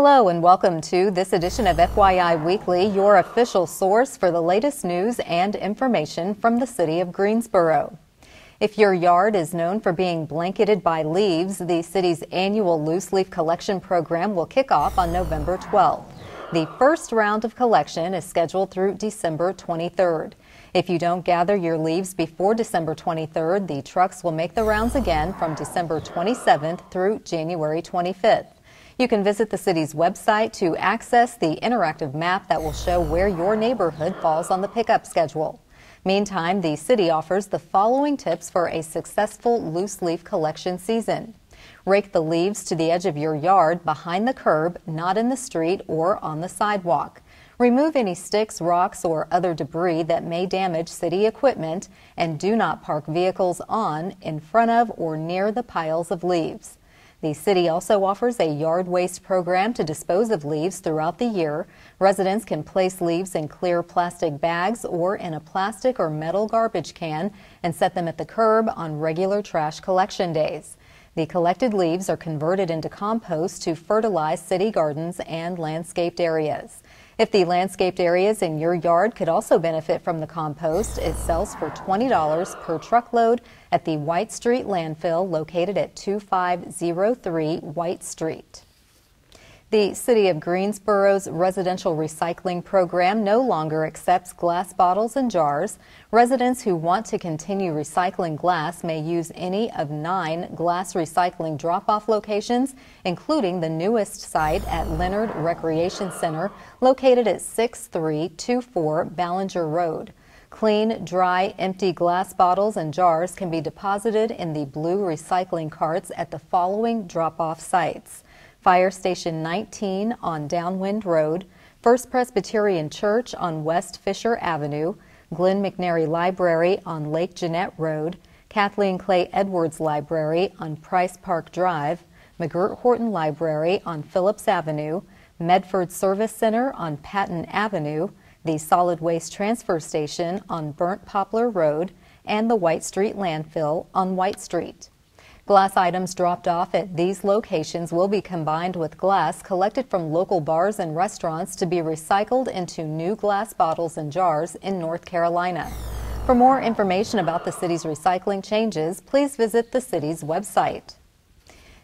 Hello and welcome to this edition of FYI Weekly, your official source for the latest news and information from the city of Greensboro. If your yard is known for being blanketed by leaves, the city's annual loose leaf collection program will kick off on November 12th. The first round of collection is scheduled through December 23rd. If you don't gather your leaves before December 23rd, the trucks will make the rounds again from December 27th through January 25th. You can visit the city's website to access the interactive map that will show where your neighborhood falls on the pickup schedule. Meantime, the city offers the following tips for a successful loose leaf collection season. Rake the leaves to the edge of your yard behind the curb, not in the street or on the sidewalk. Remove any sticks, rocks, or other debris that may damage city equipment, and do not park vehicles on, in front of, or near the piles of leaves. The city also offers a yard waste program to dispose of leaves throughout the year. Residents can place leaves in clear plastic bags or in a plastic or metal garbage can and set them at the curb on regular trash collection days. The collected leaves are converted into compost to fertilize city gardens and landscaped areas. If the landscaped areas in your yard could also benefit from the compost, it sells for $20 per truckload at the White Street landfill located at 2503 White Street. The City of Greensboro's residential recycling program no longer accepts glass bottles and jars. Residents who want to continue recycling glass may use any of 9 glass recycling drop-off locations, including the newest site at Leonard Recreation Center, located at 6324 Ballinger Road. Clean, dry, empty glass bottles and jars can be deposited in the blue recycling carts at the following drop-off sites: Fire Station 19 on Downwind Road, First Presbyterian Church on West Fisher Avenue, Glenn McNary Library on Lake Jeanette Road, Kathleen Clay Edwards Library on Price Park Drive, McGirt Horton Library on Phillips Avenue, Medford Service Center on Patton Avenue, the Solid Waste Transfer Station on Burnt Poplar Road, and the White Street Landfill on White Street. Glass items dropped off at these locations will be combined with glass collected from local bars and restaurants to be recycled into new glass bottles and jars in North Carolina. For more information about the city's recycling changes, please visit the city's website.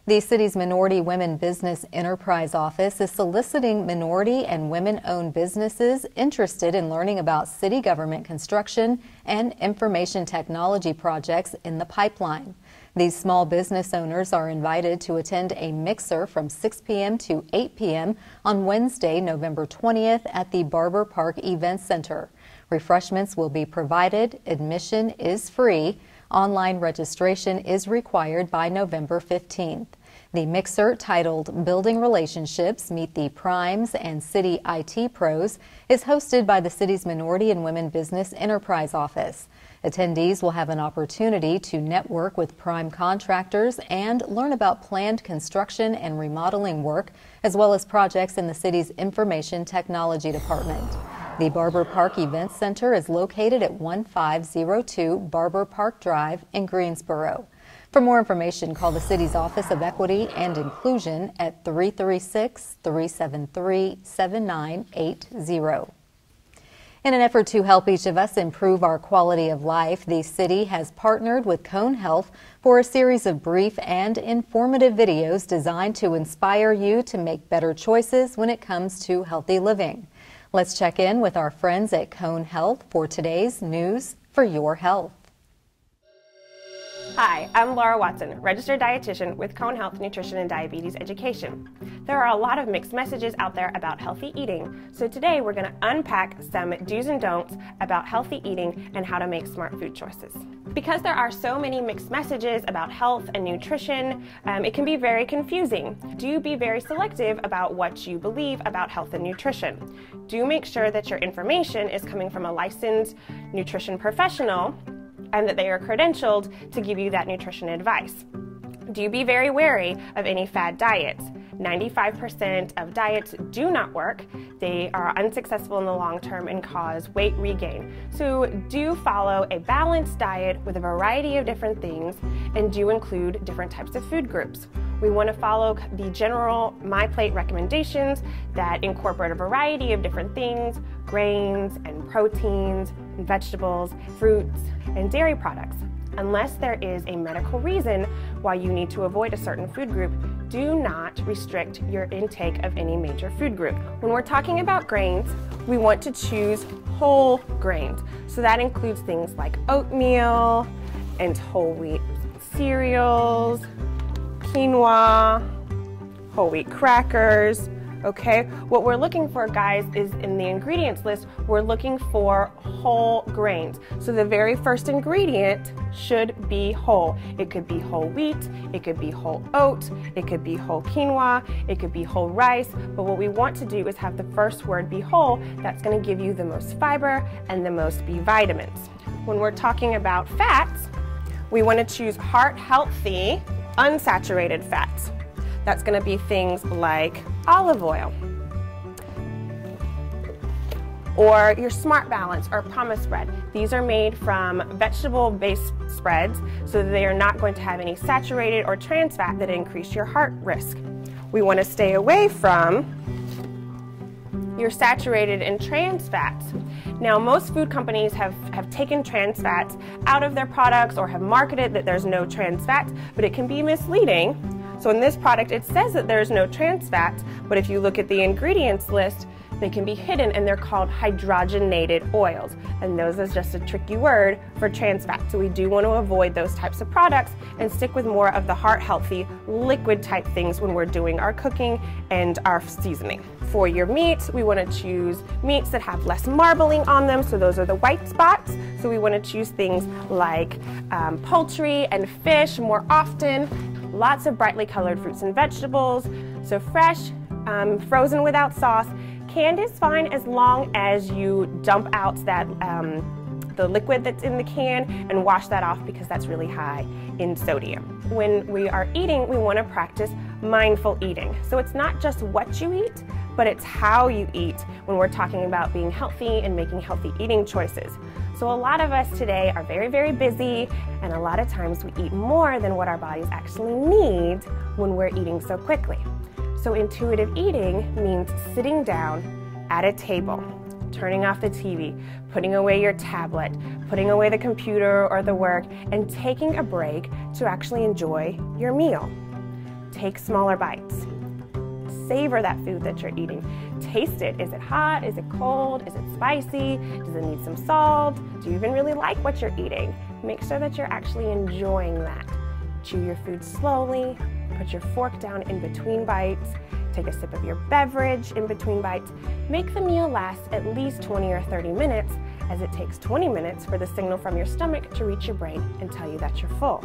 The city's Minority Women Business Enterprise Office is soliciting minority and women-owned businesses interested in learning about city government construction and information technology projects in the pipeline. These small business owners are invited to attend a mixer from 6 p.m. to 8 p.m. on Wednesday, November 20th at the Barber Park Event Center. Refreshments will be provided. Admission is free. Online registration is required by November 15th. The mixer, titled Building Relationships, Meet the Primes and City IT Pros, is hosted by the city's Minority and Women Business Enterprise Office. Attendees will have an opportunity to network with prime contractors and learn about planned construction and remodeling work, as well as projects in the city's Information Technology Department. The Barber Park Event Center is located at 1502 Barber Park Drive in Greensboro. For more information, call the city's Office of Equity and Inclusion at 336-373-7980. In an effort to help each of us improve our quality of life, the city has partnered with Cone Health for a series of brief and informative videos designed to inspire you to make better choices when it comes to healthy living. Let's check in with our friends at Cone Health for today's News for Your Health. Hi, I'm Laura Watson, registered dietitian with Cone Health Nutrition and Diabetes Education. There are a lot of mixed messages out there about healthy eating, so today we're going to unpack some do's and don'ts about healthy eating and how to make smart food choices. Because there are so many mixed messages about health and nutrition, it can be very confusing. Do be very selective about what you believe about health and nutrition. Do make sure that your information is coming from a licensed nutrition professional and that they are credentialed to give you that nutrition advice. Do be very wary of any fad diets. 95% of diets do not work. They are unsuccessful in the long term and cause weight regain. So do follow a balanced diet with a variety of different things and do include different types of food groups. We want to follow the general My Plate recommendations that incorporate a variety of different things, grains and proteins, and vegetables, fruits, and dairy products. Unless there is a medical reason why you need to avoid a certain food group, do not restrict your intake of any major food group. When we're talking about grains, we want to choose whole grains. So that includes things like oatmeal and whole wheat cereals, quinoa, whole wheat crackers. Okay, what we're looking for, guys, is in the ingredients list, we're looking for whole grains. So the very first ingredient should be whole. It could be whole wheat, it could be whole oat, it could be whole quinoa, it could be whole rice, but what we want to do is have the first word be whole. That's going to give you the most fiber and the most B vitamins. When we're talking about fats, we want to choose heart-healthy, unsaturated fats. That's going to be things like olive oil, or your Smart Balance or pumice bread. These are made from vegetable-based spreads, so they are not going to have any saturated or trans fat that increase your heart risk. We want to stay away from your saturated and trans fats. Now, most food companies have taken trans fats out of their products or have marketed that there's no trans fats, but it can be misleading. So in this product, it says that there's no trans fats, but if you look at the ingredients list, they can be hidden, and they're called hydrogenated oils. And those is just a tricky word for trans fat. So we do want to avoid those types of products and stick with more of the heart-healthy liquid type things when we're doing our cooking and our seasoning. For your meats, we want to choose meats that have less marbling on them. So those are the white spots. So we want to choose things like poultry and fish more often. Lots of brightly colored fruits and vegetables. So fresh, frozen without sauce. Canned is fine as long as you dump out that the liquid that's in the can and wash that off, because that's really high in sodium. When we are eating, we want to practice mindful eating. So it's not just what you eat, but it's how you eat when we're talking about being healthy and making healthy eating choices. So a lot of us today are very, very busy, and a lot of times we eat more than what our bodies actually need when we're eating so quickly. So intuitive eating means sitting down at a table, turning off the TV, putting away your tablet, putting away the computer or the work, and taking a break to actually enjoy your meal. Take smaller bites. Savor that food that you're eating. Taste it. Is it hot? Is it cold? Is it spicy? Does it need some salt? Do you even really like what you're eating? Make sure that you're actually enjoying that. Chew your food slowly. Put your fork down in between bites. Take a sip of your beverage in between bites. Make the meal last at least 20 or 30 minutes, as it takes 20 minutes for the signal from your stomach to reach your brain and tell you that you're full.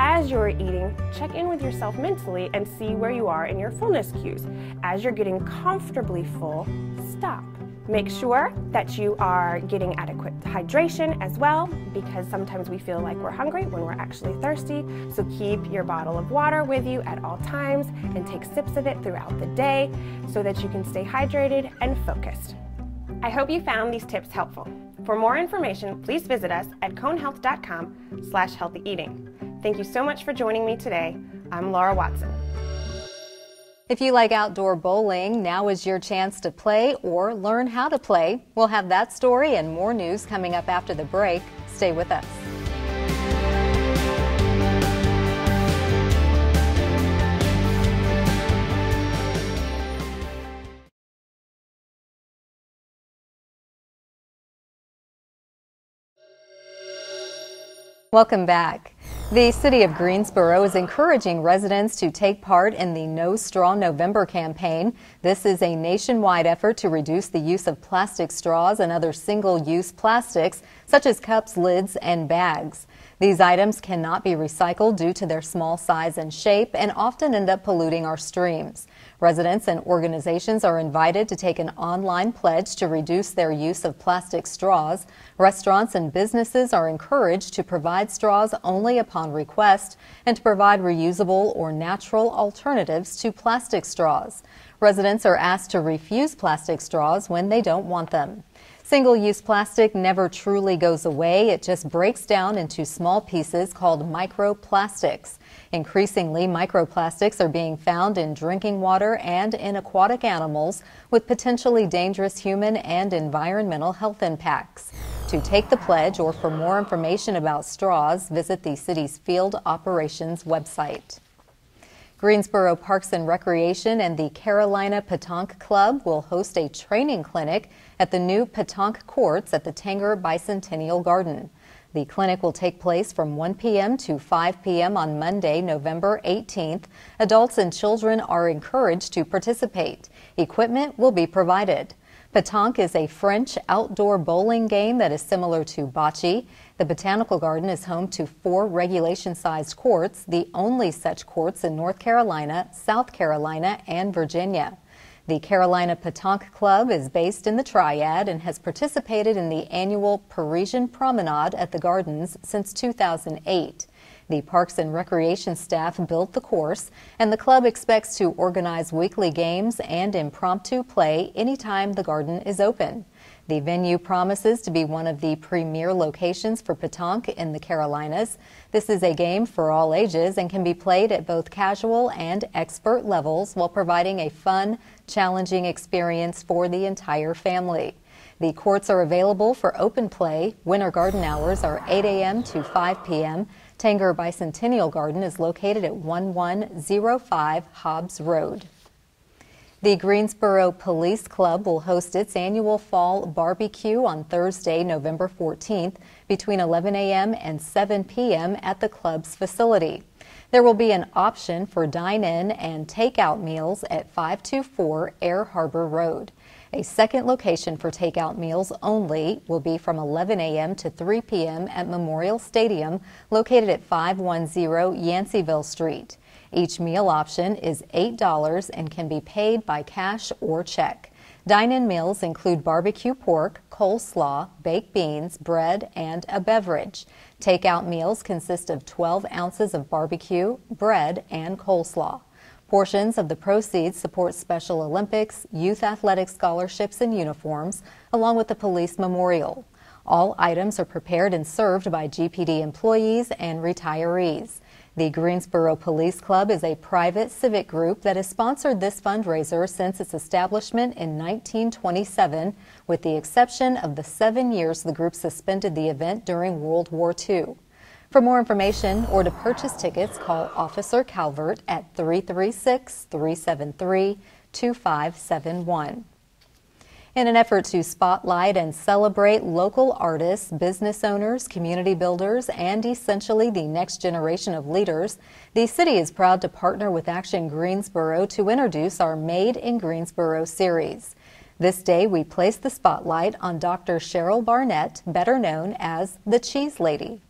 As you're eating, check in with yourself mentally and see where you are in your fullness cues. As you're getting comfortably full, stop. Make sure that you are getting adequate hydration as well, because sometimes we feel like we're hungry when we're actually thirsty. So keep your bottle of water with you at all times and take sips of it throughout the day so that you can stay hydrated and focused. I hope you found these tips helpful. For more information, please visit us at conehealth.com/healthyeating. Thank you so much for joining me today. I'm Laura Watson. If you like outdoor bowling, now is your chance to play or learn how to play. We'll have that story and more news coming up after the break. Stay with us. Welcome back. The City of Greensboro is encouraging residents to take part in the No Straw November campaign. This is a nationwide effort to reduce the use of plastic straws and other single-use plastics, such as cups, lids, and bags. These items cannot be recycled due to their small size and shape and often end up polluting our streams. Residents and organizations are invited to take an online pledge to reduce their use of plastic straws. Restaurants and businesses are encouraged to provide straws only upon request and to provide reusable or natural alternatives to plastic straws. Residents are asked to refuse plastic straws when they don't want them. Single-use plastic never truly goes away. It just breaks down into small pieces called microplastics. Increasingly, microplastics are being found in drinking water and in aquatic animals with potentially dangerous human and environmental health impacts. To take the pledge or for more information about straws, visit the city's field operations website. Greensboro Parks and Recreation and the Carolina Petanque Club will host a training clinic at the new Petanque courts at the Tanger Bicentennial Garden. The clinic will take place from 1 p.m. to 5 p.m. on Monday, November 18th. Adults and children are encouraged to participate. Equipment will be provided. Petanque is a French outdoor bowling game that is similar to bocce. The Botanical Garden is home to 4 regulation-sized courts, the only such courts in North Carolina, South Carolina, and Virginia. The Carolina Petanque Club is based in the Triad and has participated in the annual Parisian Promenade at the Gardens since 2008. The Parks and Recreation staff built the course, and the club expects to organize weekly games and impromptu play anytime the garden is open. The venue promises to be one of the premier locations for petanque in the Carolinas. This is a game for all ages and can be played at both casual and expert levels while providing a fun, challenging experience for the entire family. The courts are available for open play. Winter garden hours are 8 a.m. to 5 p.m. Tanger Bicentennial Garden is located at 1105 Hobbs Road. The Greensboro Police Club will host its annual fall barbecue on Thursday, November 14th between 11 a.m. and 7 p.m. at the club's facility. There will be an option for dine-in and takeout meals at 524 Air Harbor Road. A second location for takeout meals only will be from 11 a.m. to 3 p.m. at Memorial Stadium, located at 510 Yanceyville Street. Each meal option is $8 and can be paid by cash or check. Dine-in meals include barbecue pork, coleslaw, baked beans, bread, and a beverage. Takeout meals consist of 12 ounces of barbecue, bread, and coleslaw. Portions of the proceeds support Special Olympics, youth athletic scholarships and uniforms, along with the police memorial. All items are prepared and served by GPD employees and retirees. The Greensboro Police Club is a private civic group that has sponsored this fundraiser since its establishment in 1927, with the exception of the 7 years the group suspended the event during World War II. For more information or to purchase tickets, call Officer Calvert at 336-373-2571. In an effort to spotlight and celebrate local artists, business owners, community builders, and essentially the next generation of leaders, the city is proud to partner with Action Greensboro to introduce our Made in Greensboro series. This day, we place the spotlight on Dr. Cheryl Barnett, better known as the Cheese Lady.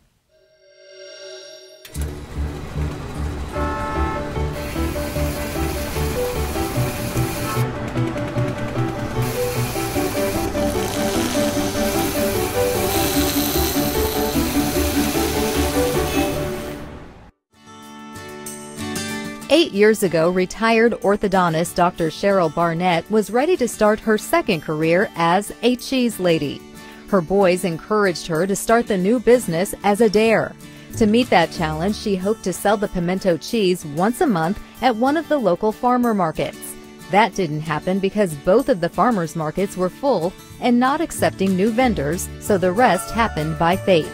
Eight years ago, retired orthodontist Dr. Cheryl Barnett was ready to start her second career as a cheese lady. Her boys encouraged her to start the new business as a dare. To meet that challenge, she hoped to sell the pimento cheese once a month at one of the local farmer markets. That didn't happen because both of the farmers markets were full and not accepting new vendors, so the rest happened by fate.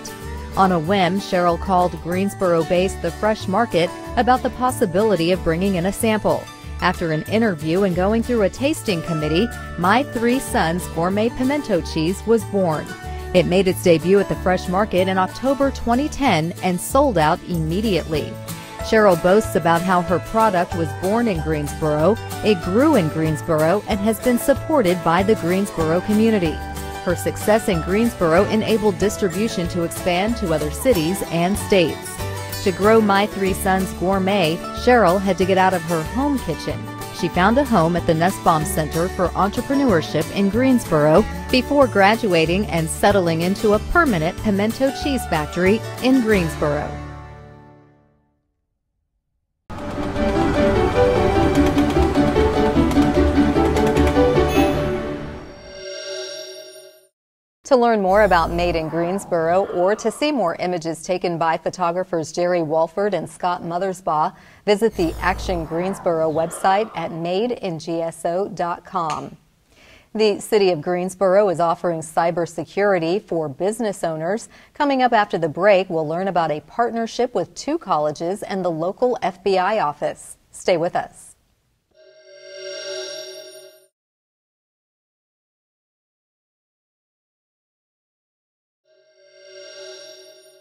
On a whim, Cheryl called Greensboro-based The Fresh Market about the possibility of bringing in a sample. After an interview and going through a tasting committee, My Three Sons Gourmet Pimento Cheese was born. It made its debut at the Fresh Market in October 2010 and sold out immediately. Cheryl boasts about how her product was born in Greensboro, it grew in Greensboro, and has been supported by the Greensboro community. Her success in Greensboro enabled distribution to expand to other cities and states. To grow My Three Sons Gourmet, Cheryl had to get out of her home kitchen. She found a home at the Nussbaum Center for Entrepreneurship in Greensboro before graduating and settling into a permanent pimento cheese factory in Greensboro. To learn more about Made in Greensboro or to see more images taken by photographers Jerry Walford and Scott Mothersbaugh, visit the Action Greensboro website at madeingso.com. The City of Greensboro is offering cybersecurity for business owners. Coming up after the break, we'll learn about a partnership with 2 colleges and the local FBI office. Stay with us.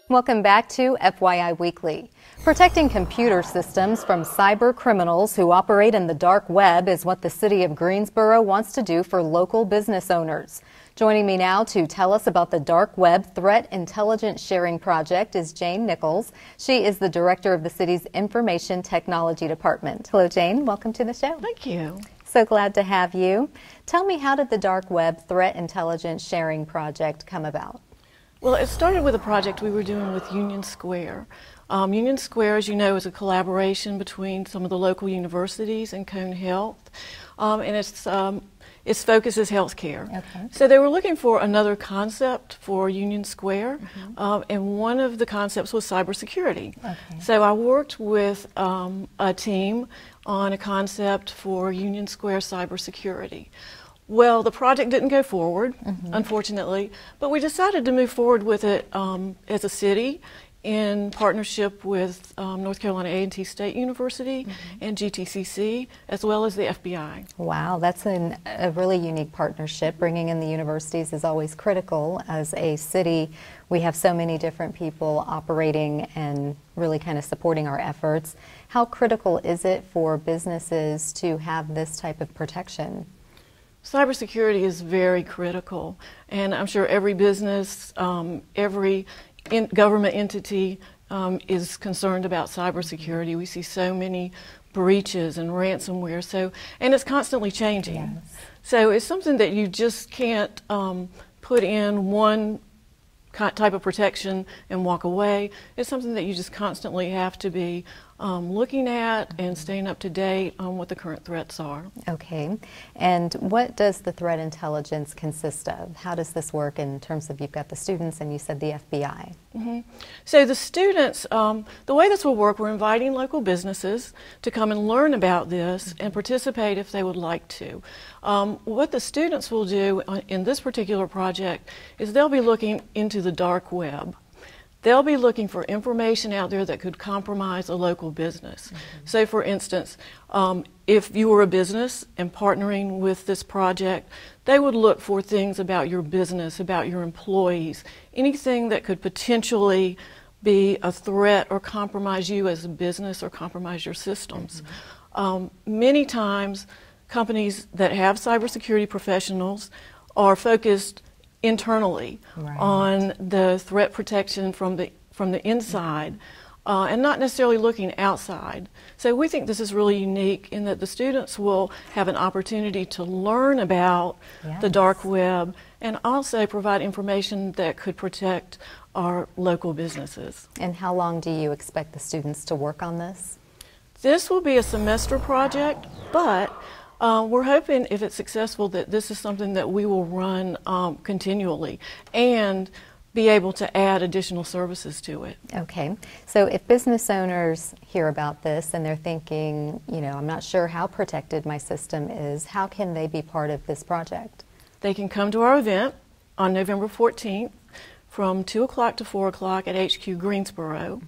Welcome back to FYI Weekly. Protecting computer systems from cyber criminals who operate in the dark web is what the City of Greensboro wants to do for local business owners. Joining me now to tell us about the Dark Web Threat Intelligence Sharing Project is Jane Nichols. She is the director of the city's Information Technology Department. Hello, Jane. Welcome to the show. Thank you. So glad to have you. Tell me, how did the Dark Web Threat Intelligence Sharing Project come about? Well, it started with a project we were doing with Union Square. Union Square, as you know, is a collaboration between some of the local universities and Cone Health, and its focus is healthcare. Okay. So they were looking for another concept for Union Square, and one of the concepts was cybersecurity. Okay. So I worked with a team on a concept for Union Square cybersecurity. Well, the project didn't go forward, unfortunately, but we decided to move forward with it as a city in partnership with North Carolina A&T State University and GTCC, as well as the FBI. Wow, that's a really unique partnership. Bringing in the universities is always critical. As a city, we have so many different people operating and really kind of supporting our efforts. How critical is it for businesses to have this type of protection? Cybersecurity is very critical, and I'm sure every business, every government entity is concerned about cybersecurity. We see so many breaches and ransomware, and it's constantly changing. Yes. So it's something that you just can't put in one type of protection and walk away. It's something that you just constantly have to be looking at and staying up to date on what the current threats are. Okay. And what does the threat intelligence consist of? How does this work in terms of, you've got the students and you said the FBI? So the students, the way this will work, we're inviting local businesses to come and learn about this and participate if they would like to. What the students will do in this particular project is they'll be looking into the dark web. They'll be looking for information out there that could compromise a local business. So for instance, if you were a business and partnering with this project, they would look for things about your business, about your employees, anything that could potentially be a threat or compromise you as a business or compromise your systems. Many times, companies that have cybersecurity professionals are focused internally on the threat protection from the inside and not necessarily looking outside. So we think this is really unique in that the students will have an opportunity to learn about the dark web and also provide information that could protect our local businesses. And how long do you expect the students to work on this? This will be a semester project, but we're hoping, if it's successful, that this is something that we will run continually and be able to add additional services to it. Okay. So if business owners hear about this and they're thinking, you know, I'm not sure how protected my system is, how can they be part of this project? They can come to our event on November 14th from 2 o'clock to 4 o'clock at HQ Greensboro.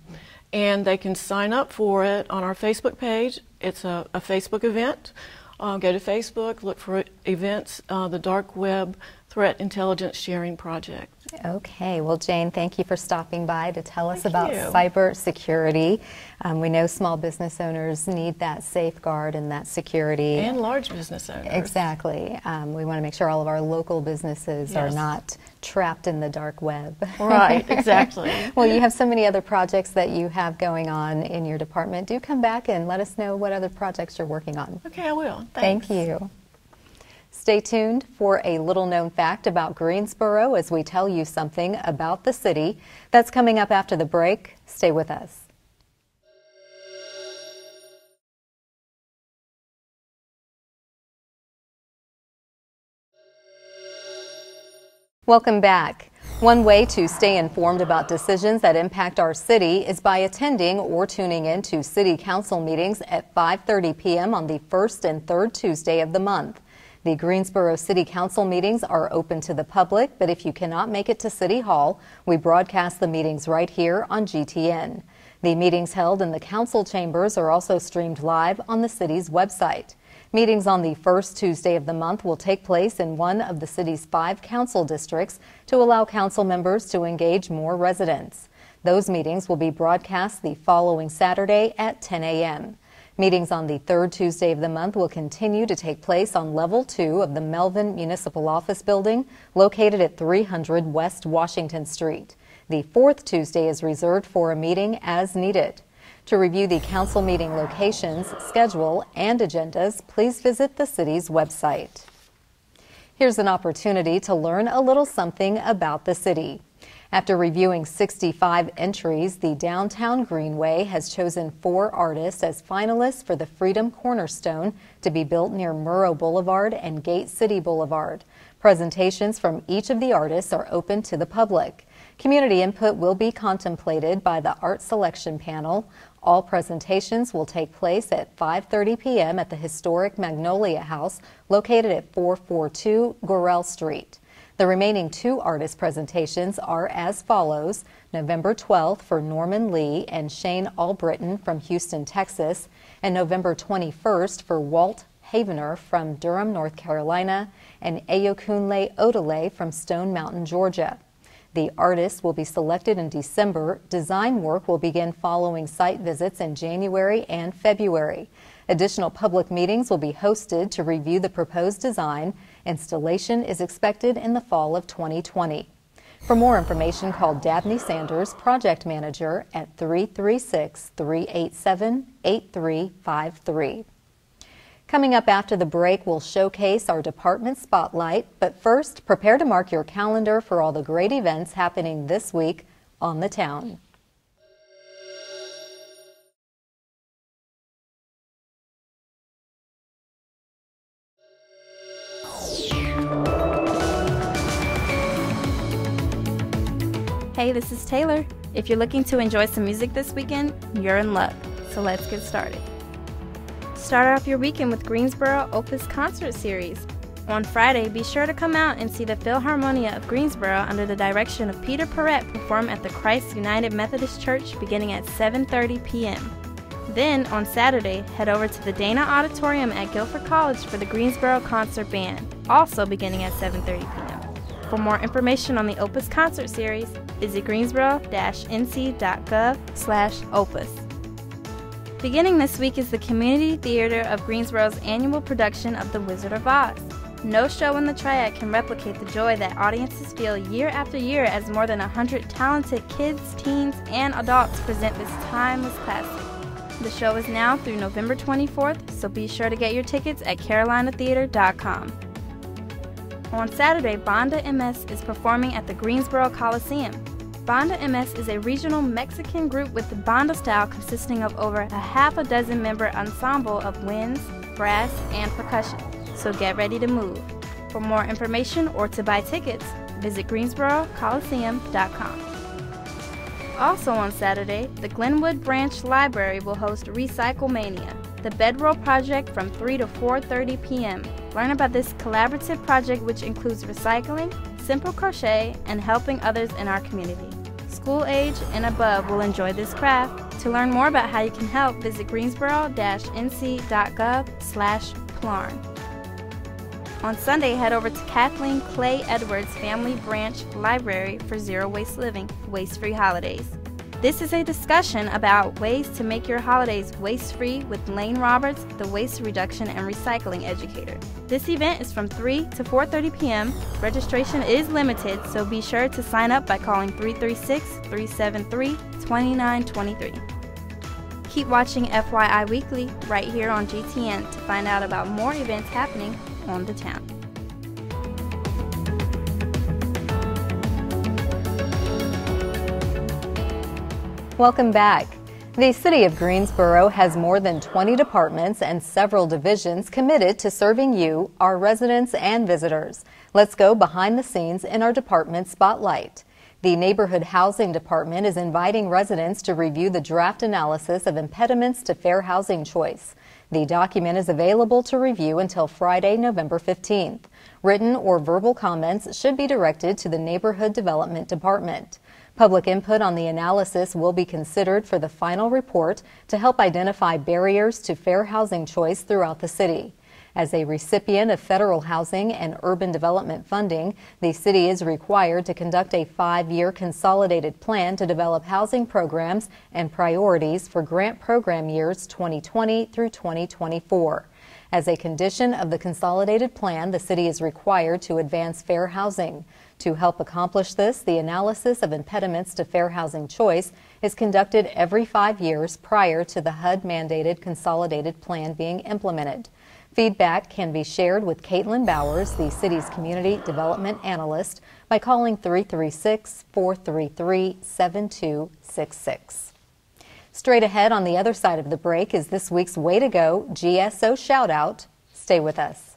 And they can sign up for it on our Facebook page. It's a Facebook event. Go to Facebook, look for events, the Dark Web Threat Intelligence Sharing Project. Okay, well, Jane, thank you for stopping by to tell us about cybersecurity. We know small business owners need that safeguard and that security. And large business owners. Exactly. We want to make sure all of our local businesses are not trapped in the dark web. Right, exactly. Well, you have so many other projects that you have going on in your department. Do come back and let us know what other projects you're working on. Okay, I will. Thank you. Stay tuned for a little-known fact about Greensboro as we tell you something about the city. That's coming up after the break. Stay with us. Welcome back. One way to stay informed about decisions that impact our city is by attending or tuning in to City Council meetings at 5:30 p.m. on the first and third Tuesday of the month. The Greensboro City Council meetings are open to the public, but if you cannot make it to City Hall, we broadcast the meetings right here on GTN. The meetings held in the council chambers are also streamed live on the city's website. Meetings on the first Tuesday of the month will take place in one of the city's 5 council districts to allow council members to engage more residents. Those meetings will be broadcast the following Saturday at 10 a.m. Meetings on the third Tuesday of the month will continue to take place on Level 2 of the Melvin Municipal Office Building, located at 300 West Washington Street. The fourth Tuesday is reserved for a meeting as needed. To review the council meeting locations, schedule, and agendas, please visit the city's website. Here's an opportunity to learn a little something about the city. After reviewing 65 entries, the Downtown Greenway has chosen 4 artists as finalists for the Freedom Cornerstone to be built near Murrow Boulevard and Gate City Boulevard. Presentations from each of the artists are open to the public. Community input will be contemplated by the Art Selection Panel. All presentations will take place at 5:30 p.m. at the historic Magnolia House located at 442 Gorell Street. The remaining 2 artist presentations are as follows: November 12th for Norman Lee and Shane Albritton from Houston, Texas, and November 21st for Walt Havener from Durham, North Carolina, and Ayokunle Odele from Stone Mountain, Georgia. The artists will be selected in December. Design work will begin following site visits in January and February. Additional public meetings will be hosted to review the proposed design. Installation is expected in the fall of 2020. For more information, call Dabney Sanders, Project Manager, at 336-387-8353. Coming up after the break, we'll showcase our department spotlight. But first, prepare to mark your calendar for all the great events happening this week on the town. Hey, this is Taylor. If you're looking to enjoy some music this weekend, you're in luck. So let's get started. Start off your weekend with Greensboro Opus Concert Series. On Friday, be sure to come out and see the Philharmonia of Greensboro under the direction of Peter Perrette perform at the Christ United Methodist Church beginning at 7:30 p.m. Then, on Saturday, head over to the Dana Auditorium at Guilford College for the Greensboro Concert Band, also beginning at 7:30 p.m. For more information on the Opus Concert Series, visit greensboro-nc.gov/opus. Beginning this week is the Community Theater of Greensboro's annual production of The Wizard of Oz. No show in the Triad can replicate the joy that audiences feel year after year as more than 100 talented kids, teens, and adults present this timeless classic. The show is now through November 24th, so be sure to get your tickets at carolinatheater.com. On Saturday, Banda MS is performing at the Greensboro Coliseum. Banda MS is a regional Mexican group with the banda style consisting of over a half a dozen member ensemble of winds, brass, and percussion. So get ready to move. For more information or to buy tickets, visit GreensboroColiseum.com. Also on Saturday, the Glenwood Branch Library will host Recycle Mania, the bedroll project from 3 to 4:30 p.m. Learn about this collaborative project which includes recycling, simple crochet, and helping others in our community. School age and above will enjoy this craft. To learn more about how you can help, visit greensboro-nc.gov/plarn. On Sunday, head over to Kathleen Clay Edwards Family Branch Library for Zero Waste Living, Waste-Free Holidays. This is a discussion about ways to make your holidays waste-free with Lane Roberts, the waste reduction and recycling educator. This event is from 3 to 4:30 p.m. Registration is limited, so be sure to sign up by calling 336-373-2923. Keep watching FYI Weekly right here on GTN to find out about more events happening on the town. Welcome back. The City of Greensboro has more than 20 departments and several divisions committed to serving you, our residents and visitors. Let's go behind the scenes in our department spotlight. The Neighborhood Housing Department is inviting residents to review the draft analysis of impediments to fair housing choice. The document is available to review until Friday, November 15th. Written or verbal comments should be directed to the Neighborhood Development Department. Public input on the analysis will be considered for the final report to help identify barriers to fair housing choice throughout the city. As a recipient of federal housing and urban development funding, the city is required to conduct a 5-year consolidated plan to develop housing programs and priorities for grant program years 2020 through 2024. As a condition of the consolidated plan, the city is required to advance fair housing. To help accomplish this, the analysis of impediments to fair housing choice is conducted every 5 years prior to the HUD-mandated consolidated plan being implemented. Feedback can be shared with Caitlin Bowers, the city's community development analyst, by calling 336-433-7266. Straight ahead on the other side of the break is this week's Way to Go GSO shout out. Stay with us.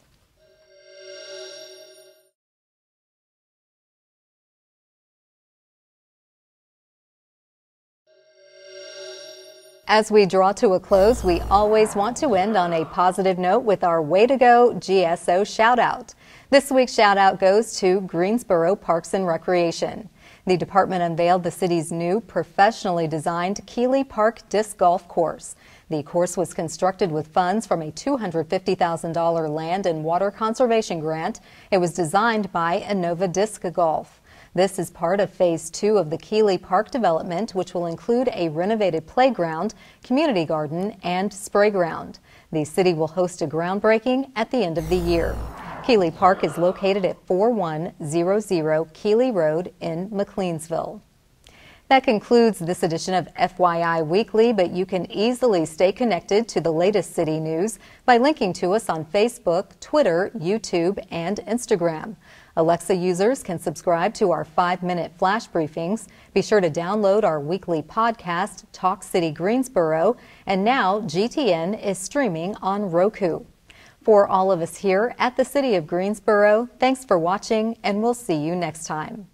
As we draw to a close, we always want to end on a positive note with our Way to Go GSO shout out. This week's shout out goes to Greensboro Parks and Recreation. The department unveiled the city's new professionally designed Keeley Park Disc Golf Course. The course was constructed with funds from a $250,000 land and water conservation grant. It was designed by Innova Disc Golf. This is part of Phase 2 of the Keeley Park development, which will include a renovated playground, community garden, and spray ground. The city will host a groundbreaking at the end of the year. Keeley Park is located at 4100 Keeley Road in McLeansville. That concludes this edition of FYI Weekly, but you can easily stay connected to the latest city news by linking to us on Facebook, Twitter, YouTube, and Instagram. Alexa users can subscribe to our 5-minute flash briefings. Be sure to download our weekly podcast, Talk City Greensboro, and now GTN is streaming on Roku. For all of us here at the City of Greensboro, thanks for watching, and we'll see you next time.